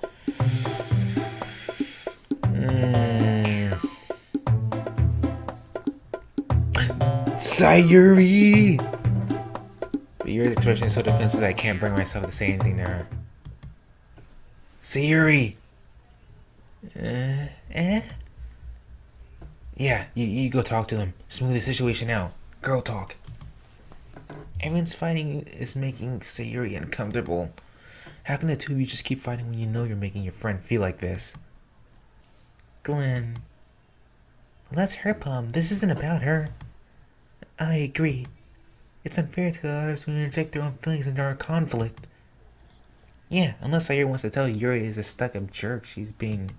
B: Sayuri! But Yuri's expression is so defensive that I can't bring myself to say anything to her. Sayuri! Yeah, you go talk to them. Smooth the situation out. Girl talk. Everyone's fighting is making Sayuri uncomfortable. How can the two of you just keep fighting when you know you're making your friend feel like this?
A: Glenn. Well, that's her problem. This isn't about her. I agree. It's unfair to others who interject their own feelings into our conflict. Yeah, unless Sayuri wants to tell Yuri is a stuck-up jerk she's being...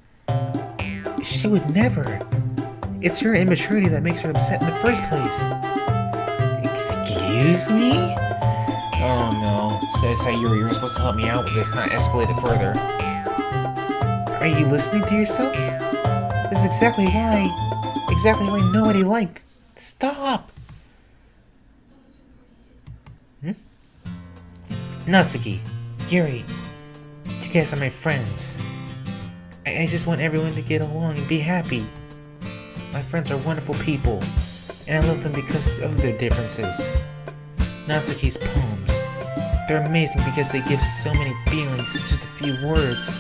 A: She would never. It's her immaturity that makes her upset in the first place.
B: Excuse me? Oh no. Says Sayuri, you're supposed to help me out with this, not escalate it further.
A: Are you listening to yourself? This is exactly why nobody liked. Stop! Natsuki, Yuri, you guys are my friends. I just want everyone to get along and be happy. My friends are wonderful people, and I love them because of their differences. Natsuki's poems, they're amazing because they give so many feelings in just a few words.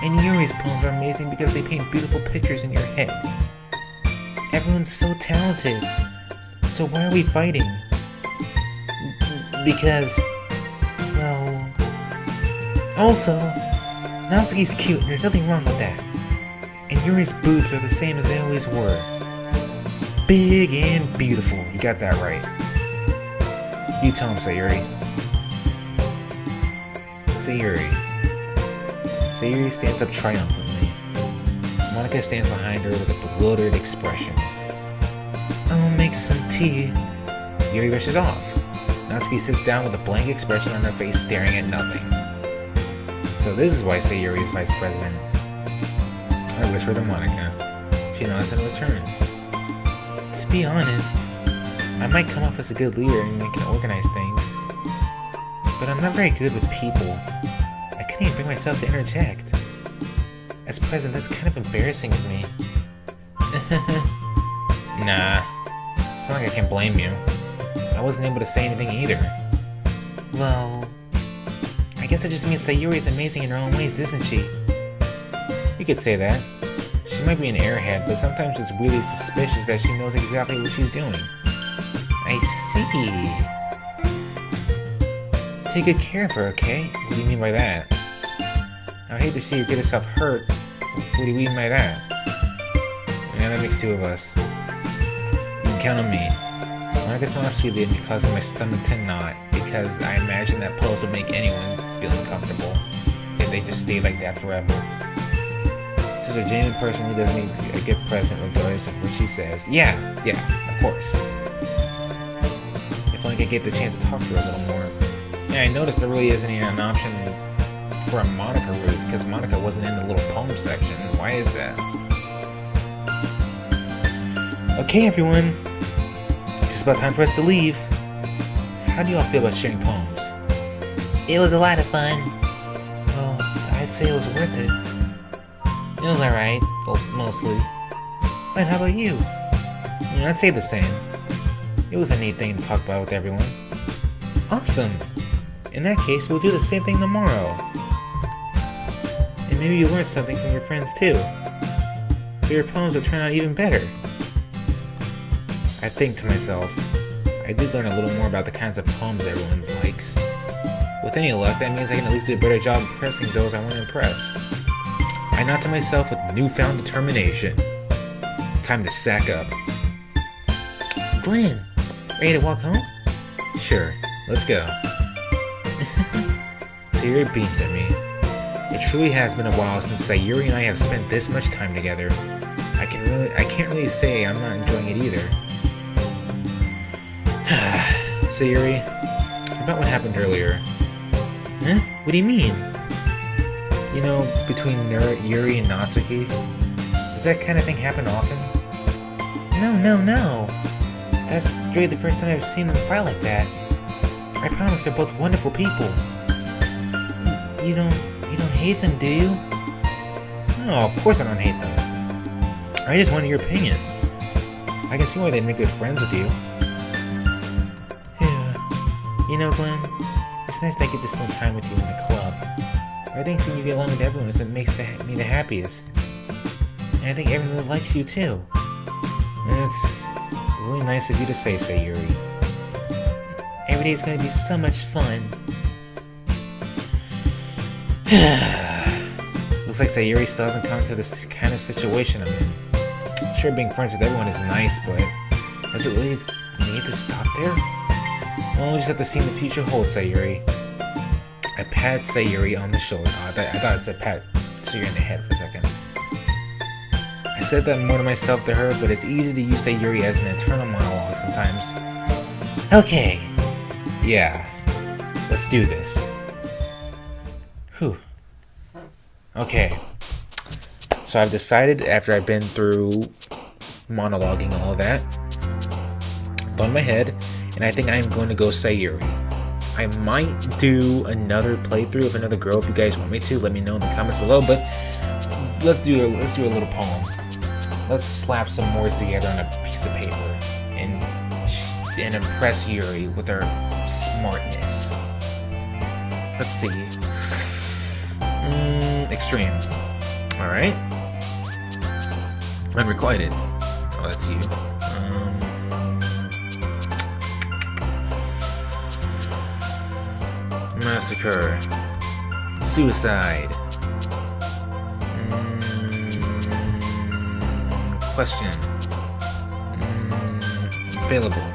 A: And Yuri's poems are amazing because they paint beautiful pictures in your head. Everyone's so talented. So why are we fighting? Because, well... Also, Natsuki's cute and there's nothing wrong with that. And Yuri's boobs are the same as they always were. Big and beautiful.
B: You got that right. You tell him, Sayuri. Sayuri stands up triumphantly. Monica stands behind her with a bewildered expression.
A: I'll make some tea.
B: Yuri rushes off. Natsuki sits down with a blank expression on her face, staring at nothing. So this is why Sayuri is vice president. I whisper to Monica. She nods in return.
A: To be honest, I might come off as a good leader and can organize things, but I'm not very good with people. I couldn't even bring myself to interject. As president, that's kind of embarrassing of me.
B: Nah, it's not like I can blame you. I wasn't able to say anything either.
A: Well, I guess that just means Sayuri is amazing in her own ways, isn't she?
B: You could say that. She might be an airhead, but sometimes it's really suspicious that she knows exactly what she's doing.
A: I see. Take good care of her, okay?
B: What do you mean by that? I hate to see her get herself hurt. What do you mean by that? Yeah, that makes two of us. You can count on me. Monica smiles sweetly at me, causing my stomach to knot, because I imagine that pose would make anyone feel uncomfortable if they just stayed like that forever. This is a genuine person who doesn't need a good present regardless of what she says. Yeah, of course. If only I could get the chance to talk to her a little more. Yeah, I noticed there really isn't an option for a Monica route, because Monica wasn't in the little poem section. Why is that?
A: Okay, everyone. It's just about time for us to leave. How do you all feel about sharing poems? It was a lot of fun. Well, I'd say it was worth it. It was alright, well, mostly. But how about you?
B: I'd say the same. It was a neat thing to talk about with everyone.
A: Awesome! In that case, we'll do the same thing tomorrow. And maybe you'll learn something from your friends too. So your poems will turn out even better.
B: I think to myself, I did learn a little more about the kinds of poems everyone likes. With any luck, that means I can at least do a better job impressing those I want to impress. I nod to myself with newfound determination. Time to sack up.
A: Glenn, ready to walk home?
B: Sure, let's go. Sayuri beams at me. It truly has been a while since Sayuri and I have spent this much time together. I can't really say I'm not enjoying it either. Sayuri, about what happened earlier.
A: Huh? What do you mean?
B: You know, between Yuri and Natsuki? Does that kind of thing happen often?
A: No. That's really the first time I've seen them fight like that. I promise they're both wonderful people. You don't hate them, do you?
B: No, of course I don't hate them. I just wanted your opinion. I can see why they'd make good friends with you.
A: Yeah. You know, Glenn, it's nice that I get to spend time with you in the club. I think seeing you get along with everyone is what makes me the happiest. And I think everyone likes you too.
B: And it's really nice of you to say, Sayuri.
A: Every day is going to be so much fun.
B: Looks like Sayuri still hasn't come to this kind of situation I'm in. Sure, being friends with everyone is nice, but does it really need to stop there? Well, we'll just have to see in the future hold, Sayuri. I pat Sayuri on the shoulder. I thought it said pat Sayuri in the head for a second. I said that more to myself to her, but it's easy to use Sayuri as an internal monologue sometimes.
A: Okay.
B: Yeah. Let's do this. Whew. Okay. So I've decided, after I've been through monologuing all of that, on my head, and I think I'm going to go Sayuri. I might do another playthrough of another girl if you guys want me to. Let me know in the comments below. But let's do a little poem. Let's slap some words together on a piece of paper and impress Yuri with her smartness. Let's see. Extreme. All right. Unrequited. Oh, that's you. Massacre. Suicide. Question. Available.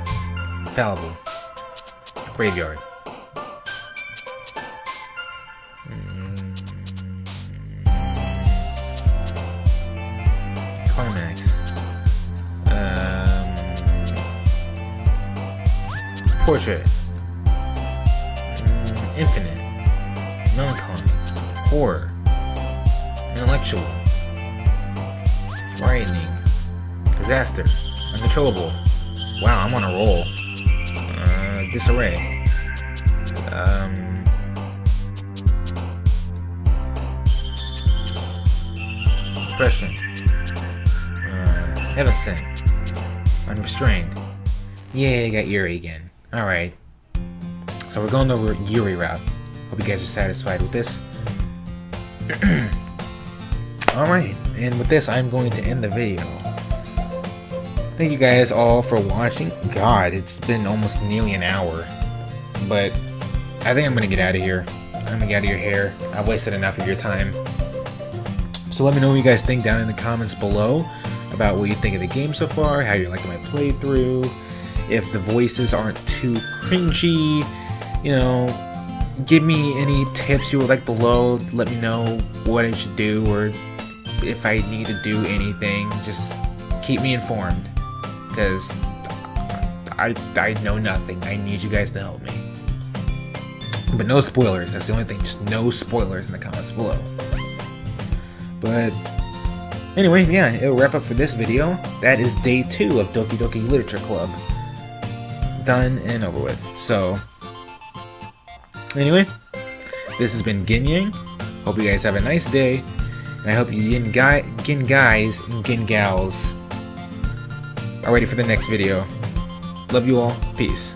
B: Fallible. Graveyard. Climax. Portrait. Infinite. Melancholy. Horror. Intellectual. Frightening. Disaster. Uncontrollable. Wow, I'm on a roll. Disarray. Depression. Heaven sent. Unrestrained. Yeah, I got Yuri again. Alright. So we're going over Yuri route. Hope you guys are satisfied with this. Alright, and with this I'm going to end the video. Thank you guys all for watching. God, it's been almost nearly an hour. But I think I'm going to get out of here. I'm going to get out of your hair. I've wasted enough of your time. So let me know what you guys think down in the comments below about what you think of the game so far, how you're liking my playthrough, if the voices aren't too cringy, you know, give me any tips you would like below. Let me know what I should do, or if I need to do anything. Just keep me informed, because I know nothing. I need you guys to help me. But no spoilers, that's the only thing. Just no spoilers in the comments below. But anyway, yeah, it'll wrap up for this video. That is day 2 of Doki Doki Literature Club. Done and over with. So, anyway, this has been Ginyang. Hope you guys have a nice day. And I hope you Gin guys and Gin gals are ready for the next video. Love you all. Peace.